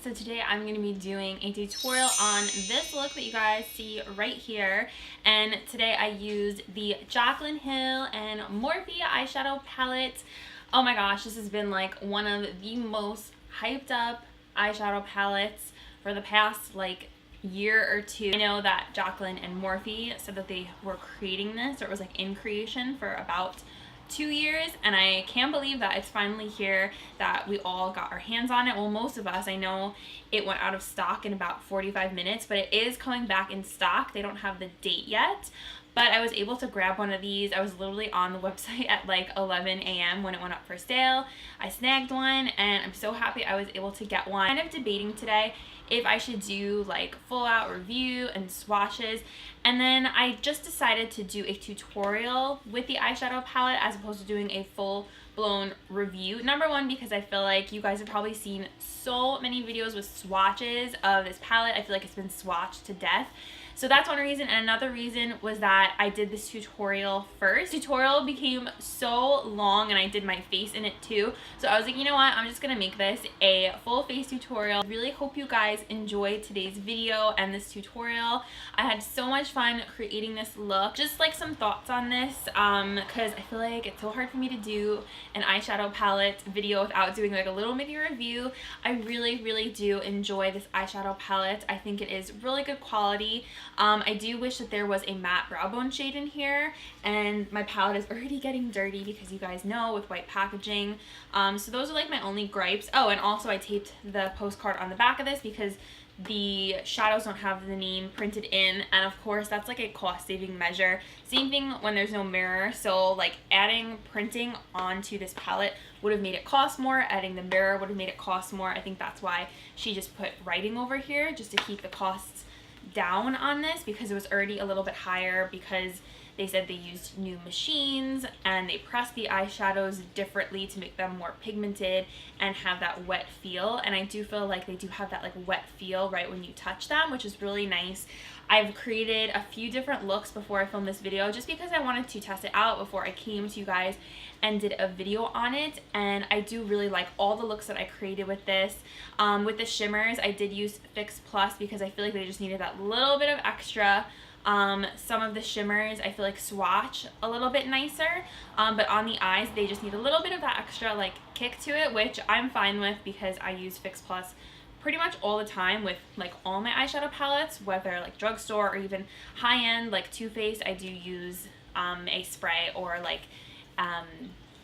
So today I'm going to be doing a tutorial on this look that you guys see right here. And today I used the Jaclyn Hill and Morphe eyeshadow palette. Oh my gosh, this has been like one of the most hyped up eyeshadow palettes for the past like year or two. I know that Jaclyn and Morphe said that they were creating this, or it was like in creation for about 2 years, and I can't believe that it's finally here, that we all got our hands on it. Well, most of us. I know it went out of stock in about 45 minutes, but it is coming back in stock. They don't have the date yet, but I was able to grab one of these. I was literally on the website at like 11 a.m. when it went up for sale. I snagged one and I'm so happy I was able to get one. I'm kind of debating today if I should do like full out review and swatches, and then I just decided to do a tutorial with the eyeshadow palette as opposed to doing a full blown review. Number one, because I feel like you guys have probably seen so many videos with swatches of this palette. I feel like it's been swatched to death. So that's one reason, and another reason was that I did this tutorial first. The tutorial became so long and I did my face in it too. So I was like, you know what, I'm just gonna make this a full face tutorial. Really hope you guys enjoyed today's video and this tutorial. I had so much fun creating this look. Just like some thoughts on this, because I feel like it's so hard for me to do an eyeshadow palette video without doing like a little mini review. I really do enjoy this eyeshadow palette. I think it is really good quality. I do wish that there was a matte brow bone shade in here, and my palette is already getting dirty because you guys know with white packaging. So those are like my only gripes. Oh, and also I taped the postcard on the back of this because the shadows don't have the name printed in, and of course that's like a cost-saving measure. Same thing when there's no mirror, so like adding printing onto this palette would have made it cost more. Adding the mirror would have made it cost more. I think that's why she just put writing over here, just to keep the costs down on this, because it was already a little bit higher, because they said they used new machines and they pressed the eyeshadows differently to make them more pigmented and have that wet feel. And I do feel like they do have that like wet feel right when you touch them, which is really nice. I've created a few different looks before I filmed this video just because I wanted to test it out before I came to you guys and did a video on it, and I do really like all the looks that I created with this. With the shimmers, I did use Fix Plus because I feel like they just needed that little bit of extra. Some of the shimmers I feel like swatch a little bit nicer, but on the eyes they just need a little bit of that extra like kick to it, which I'm fine with because I use Fix Plus pretty much all the time with like all my eyeshadow palettes, whether like drugstore or even high-end like Too Faced. I do use a spray or like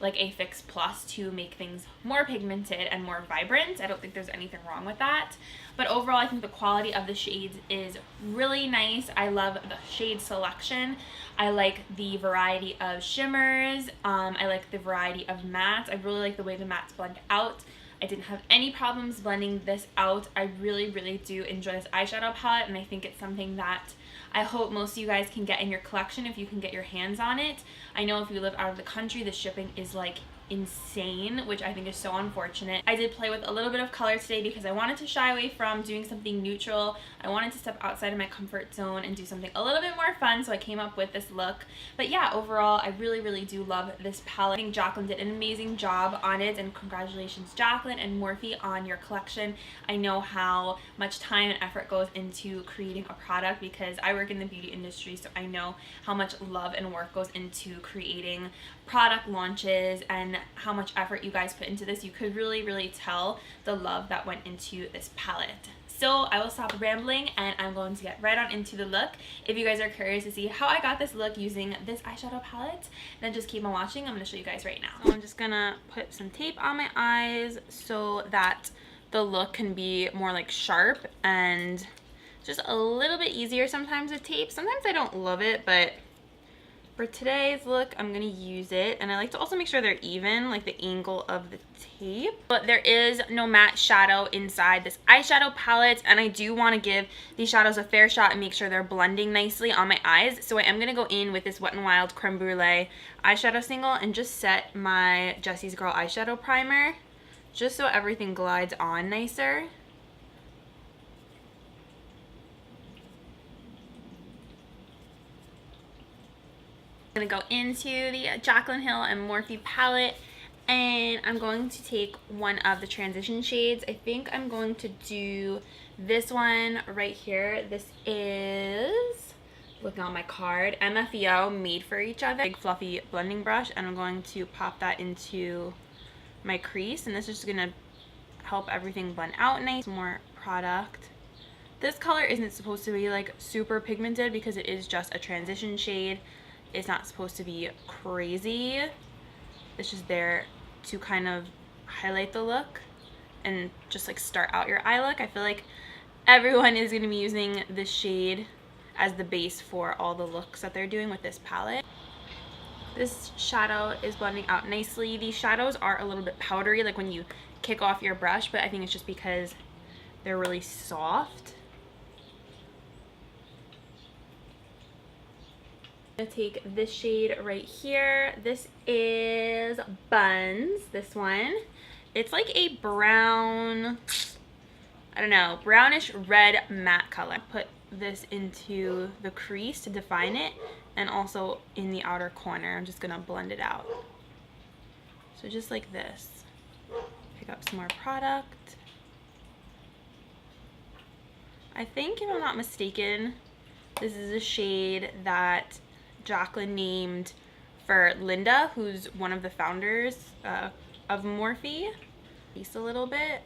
a Fix Plus to make things more pigmented and more vibrant. I don't think there's anything wrong with that. But overall, I think the quality of the shades is really nice. I love the shade selection. I like the variety of shimmers. I like the variety of mattes. I really like the way the mattes blend out. I didn't have any problems blending this out. I really do enjoy this eyeshadow palette, and I think it's something that I hope most of you guys can get in your collection if you can get your hands on it. I know if you live out of the country, the shipping is like insane, which I think is so unfortunate. I did play with a little bit of color today because I wanted to shy away from doing something neutral. I wanted to step outside of my comfort zone and do something a little bit more fun, so I came up with this look. But yeah, overall, I really do love this palette. I think Jaclyn did an amazing job on it, and congratulations Jaclyn and Morphe on your collection. I know how much time and effort goes into creating a product because I work in the beauty industry, so I know how much love and work goes into creating product launches and how much effort you guys put into this. You could really tell the love that went into this palette. So I will stop rambling and I'm going to get right on into the look. If you guys are curious to see how I got this look using this eyeshadow palette, then just keep on watching. I'm going to show you guys right now. So I'm just going to put some tape on my eyes so that the look can be more like sharp and just a little bit easier sometimes with tape. Sometimes I don't love it, but for today's look, I'm going to use it, and I like to also make sure they're even, like the angle of the tape. But there is no matte shadow inside this eyeshadow palette, and I do want to give these shadows a fair shot and make sure they're blending nicely on my eyes. So I am going to go in with this Wet n Wild Creme Brulee eyeshadow single and just set my Jessie's Girl eyeshadow primer, just so everything glides on nicer. I'm going to go into the Jaclyn Hill and Morphe palette And I'm going to take one of the transition shades. I think I'm going to do this one right here. This is, looking on my card, MFEO, Made for Each Other. Big fluffy blending brush, and I'm going to pop that into my crease, and this is just gonna help everything blend out nice. More product. This color isn't supposed to be like super pigmented because it is just a transition shade. It's not supposed to be crazy. It's just there to kind of highlight the look and just like start out your eye look. I feel like everyone is going to be using this shade as the base for all the looks that they're doing with this palette. This shadow is blending out nicely. These shadows are a little bit powdery, like when you kick off your brush, but I think it's just because they're really soft. I'm gonna take this shade right here. This is Buns, this one. It's like a brown, I don't know, brownish red matte color. Put this into the crease to define it, and also in the outer corner. I'm just gonna blend it out. So just like this. Pick up some more product. I think, if I'm not mistaken, this is a shade that Jaclyn named for Linda, who's one of the founders of Morphe. Piece a little bit.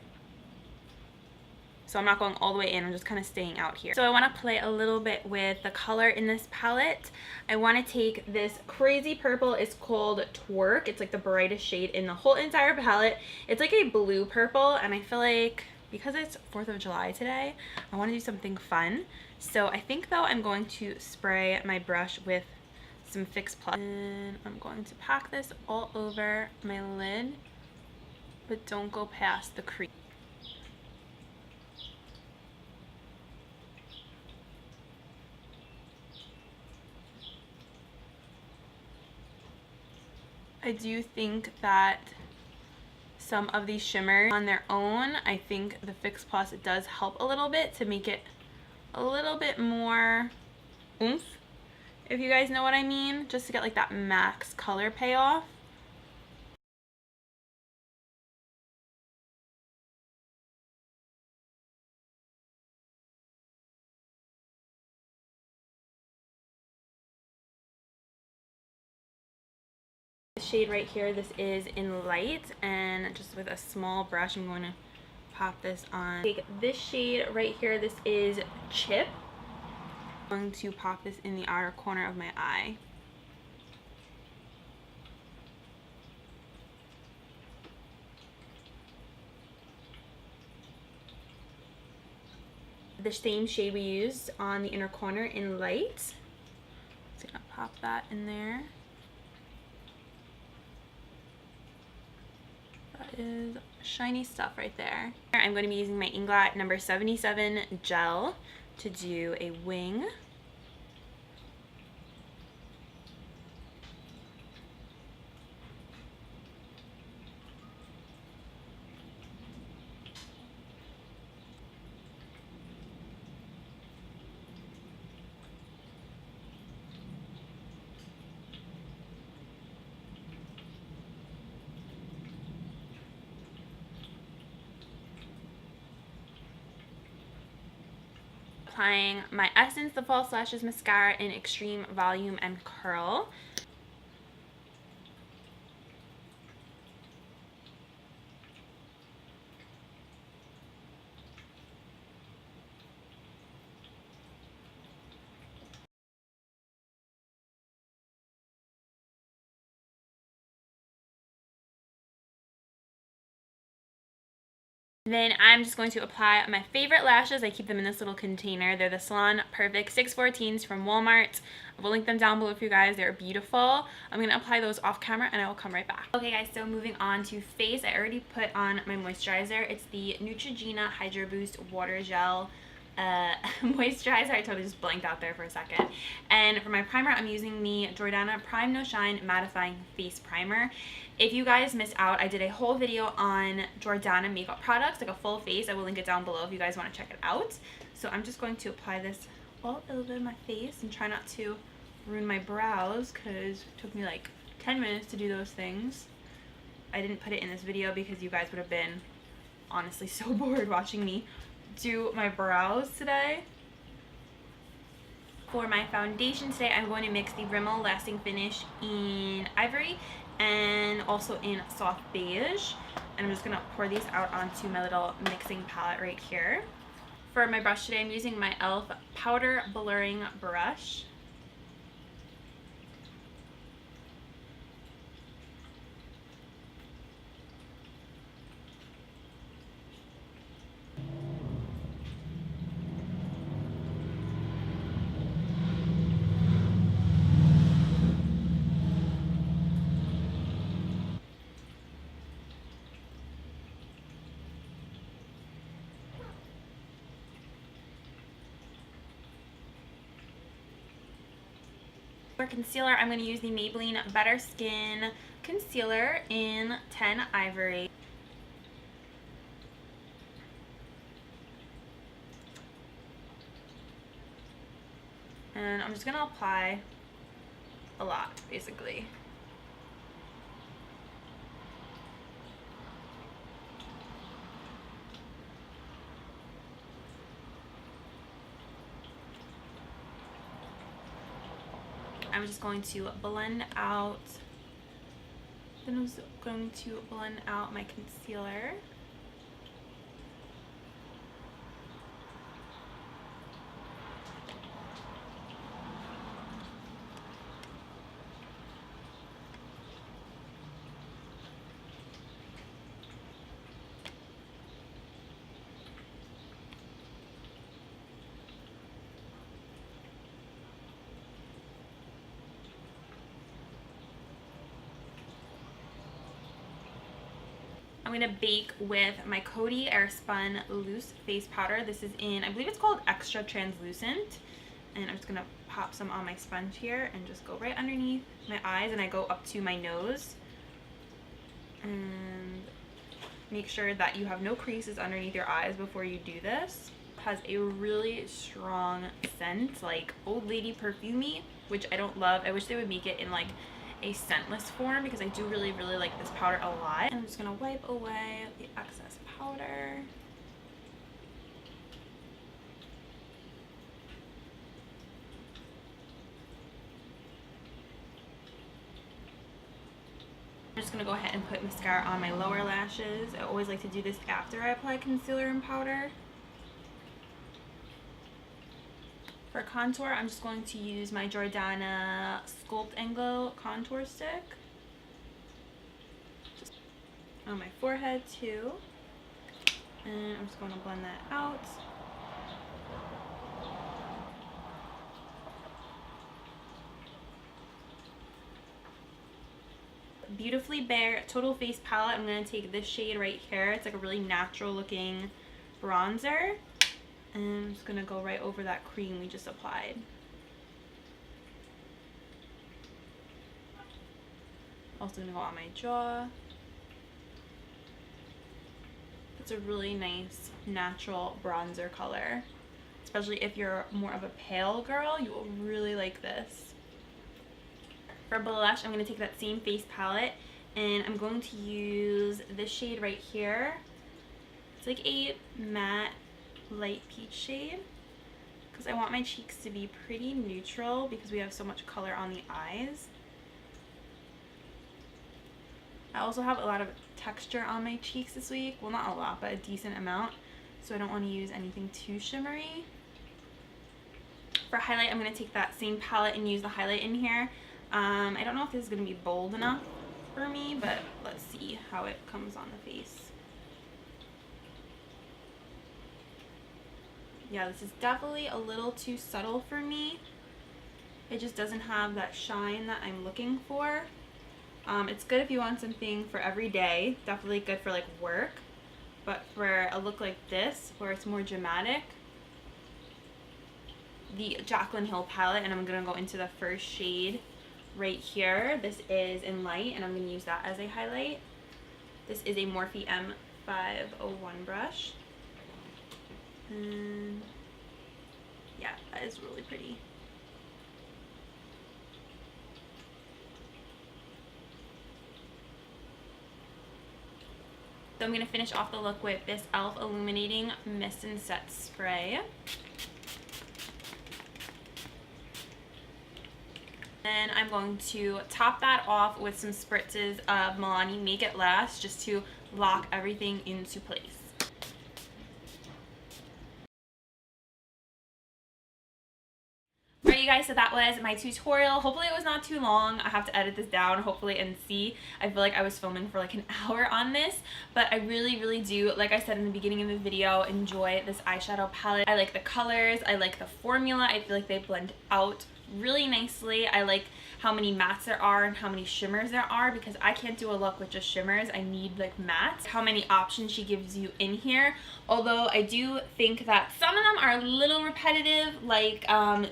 So I'm not going all the way in, I'm just kind of staying out here. So I want to play a little bit with the color in this palette. I want to take this crazy purple. It's called Twerk. It's like the brightest shade in the whole entire palette. It's like a blue purple, and I feel like because it's 4th of July today, I want to do something fun. So I think though I'm going to spray my brush with some Fix Plus. And I'm going to pack this all over my lid, but don't go past the crease. I do think that some of these shimmers on their own, I think the Fix Plus, it does help a little bit to make it a little bit more oomph, if you guys know what I mean, just to get like that max color payoff. This shade right here, this is in Light, and just with a small brush I'm going to pop this on. Take this shade right here, this is Chip. I'm going to pop this in the outer corner of my eye. The same shade we used on the inner corner in Light. Just gonna pop that in there. That is shiny stuff right there. I'm going to be using my Inglot number 77 gel to do a wing. Applying my Essence The False Lashes Mascara in Extreme Volume and Curl. Then I'm just going to apply my favorite lashes. I keep them in this little container. They're the Salon Perfect 614s from Walmart. I will link them down below for you guys. They're beautiful. I'm going to apply those off camera and I will come right back. Okay guys, so moving on to face. I already put on my moisturizer. It's the Neutrogena Hydro Boost Water Gel moisturizer. I totally just blanked out there for a second. And for my primer, I'm using the Jordana Prime No Shine Mattifying Face Primer. If you guys missed out, I did a whole video on Jordana makeup products, like a full face. I will link it down below if you guys want to check it out. So I'm just going to apply this all over my face and try not to ruin my brows because it took me like 10 minutes to do those things. I didn't put it in this video because you guys would have been honestly so bored watching me do my brows today. For my foundation today, I'm going to mix the Rimmel Lasting Finish in Ivory and also in Soft Beige. And I'm just going to pour these out onto my little mixing palette right here. For my brush today, I'm using my e.l.f. Powder Blurring Brush. For concealer, I'm going to use the Maybelline Better Skin Concealer in 10 Ivory. And I'm just going to apply a lot, basically. I'm just going to blend out, then I'm just going to blend out my concealer. I'm going to bake with my Coty Airspun Loose Face Powder. This is in, I believe it's called Extra Translucent. And I'm just going to pop some on my sponge here and just go right underneath my eyes, and I go up to my nose. And make sure that you have no creases underneath your eyes before you do this. It has a really strong scent, like old lady perfumey, which I don't love. I wish they would make it in like a scentless form because I do really like this powder a lot. And I'm just gonna wipe away the excess powder. I'm just gonna go ahead and put mascara on my lower lashes. I always like to do this after I apply concealer and powder. For contour, I'm just going to use my Jordana Sculpt and Glow contour stick. Just on my forehead too. And I'm just going to blend that out. Beautifully Bare Total Face Palette. I'm going to take this shade right here. It's like a really natural looking bronzer. And I'm just going to go right over that cream we just applied. Also going to go on my jaw. It's a really nice natural bronzer color. Especially if you're more of a pale girl, you will really like this. For blush, I'm going to take that same face palette and I'm going to use this shade right here. It's like a matte light peach shade because I want my cheeks to be pretty neutral because we have so much color on the eyes. I also have a lot of texture on my cheeks this week. Well, not a lot, but a decent amount. So I don't want to use anything too shimmery. For highlight, I'm going to take that same palette and use the highlight in here. I don't know if this is going to be bold enough for me, but let's see how it comes on the face. Yeah, this is definitely a little too subtle for me. It just doesn't have that shine that I'm looking for. It's good if you want something for every day. Definitely good for like work. But for a look like this, where it's more dramatic, the Jaclyn Hill palette, and I'm going to go into the first shade right here. This is in light, and I'm going to use that as a highlight. This is a Morphe M501 brush. And yeah, that is really pretty. So I'm going to finish off the look with this e.l.f. Illuminating Mist and Set Spray. Then I'm going to top that off with some spritzes of Milani Make It Last just to lock everything into place. Alright you guys, so that was my tutorial. Hopefully it was not too long. I have to edit this down hopefully and see. I feel like I was filming for like an hour on this, but I really do, like I said in the beginning of the video, enjoy this eyeshadow palette. I like the colors, I like the formula, I feel like they blend out really nicely. I like how many mattes there are and how many shimmers there are, because I can't do a look with just shimmers. I need like mattes. How many options she gives you in here, although I do think that some of them are a little repetitive, like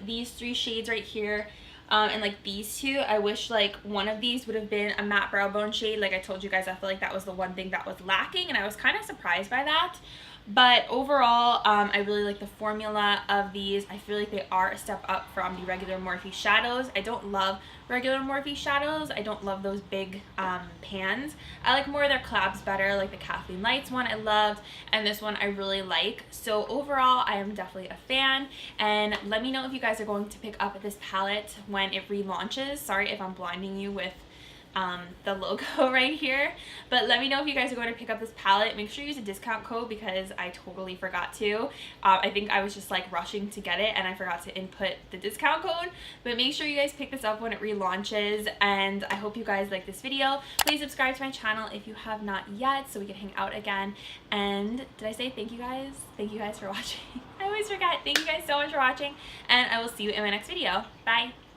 these 3 shades right here, and like these 2. I wish like one of these would have been a matte brow bone shade. Like I told you guys, I feel like that was the one thing that was lacking, and I was kind of surprised by that. But overall, I really like the formula of these. I feel like they are a step up from the regular Morphe shadows. I don't love regular Morphe shadows. I don't love those big pans. I like more of their collabs better, like the Kathleen Lights one I loved, and this one I really like. So overall, I am definitely a fan, and let me know if you guys are going to pick up this palette when it relaunches. Sorry if I'm blinding you with the logo right here, but let me know if you guys are going to pick up this palette. Make sure you use a discount code because I totally forgot to. I think I was just like rushing to get it and I forgot to input the discount code, but make sure you guys pick this up when it relaunches, and I hope you guys like this video. Please subscribe to my channel if you have not yet so we can hang out again. And did I say thank you guys? Thank you guys for watching. I always forget. Thank you guys so much for watching, and I will see you in my next video. Bye!